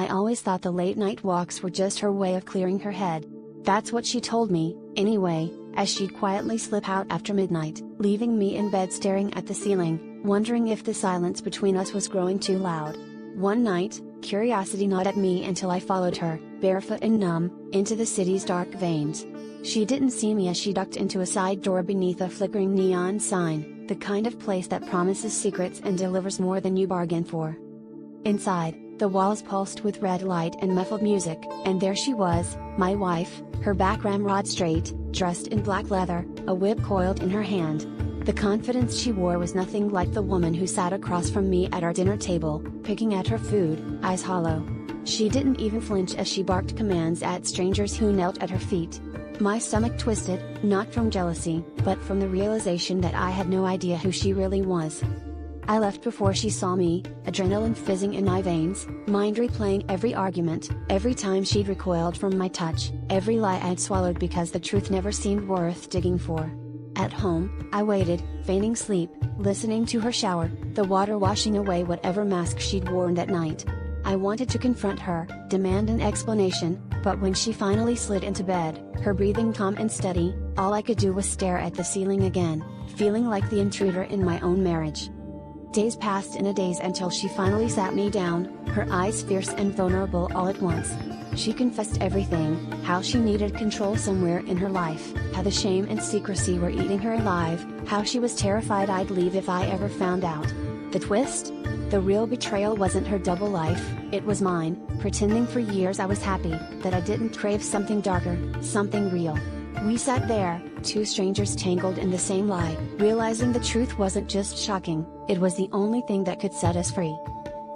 always thought the late night walks were just her way of clearing her head. That's what she told me, anyway, as she'd quietly slip out after midnight, leaving me in bed staring at the ceiling, wondering if the silence between us was growing too loud. One night, curiosity gnawed at me until I followed her, barefoot and numb, into the city's dark veins. She didn't see me as she ducked into a side door beneath a flickering neon sign, the kind of place that promises secrets and delivers more than you bargain for. Inside, the walls pulsed with red light and muffled music, and there she was, my wife, her back ramrod straight, dressed in black leather, a whip coiled in her hand. The confidence she wore was nothing like the woman who sat across from me at our dinner table, picking at her food, eyes hollow. She didn't even flinch as she barked commands at strangers who knelt at her feet. My stomach twisted, not from jealousy, but from the realization that I had no idea who she really was. I left before she saw me, adrenaline fizzing in my veins, mind replaying every argument, every time she'd recoiled from my touch, every lie I'd swallowed because the truth never seemed worth digging for. At home, I waited, feigning sleep, listening to her shower, the water washing away whatever mask she'd worn that night. I wanted to confront her, demand an explanation, but when she finally slid into bed, her breathing calm and steady, all I could do was stare at the ceiling again, feeling like the intruder in my own marriage. Days passed in a daze until she finally sat me down, her eyes fierce and vulnerable all at once. She confessed everything, how she needed control somewhere in her life, how the shame and secrecy were eating her alive, how she was terrified I'd leave if I ever found out. The twist? The real betrayal wasn't her double life, it was mine, pretending for years I was happy, that I didn't crave something darker, something real. We sat there, two strangers tangled in the same lie, realizing the truth wasn't just shocking, it was the only thing that could set us free.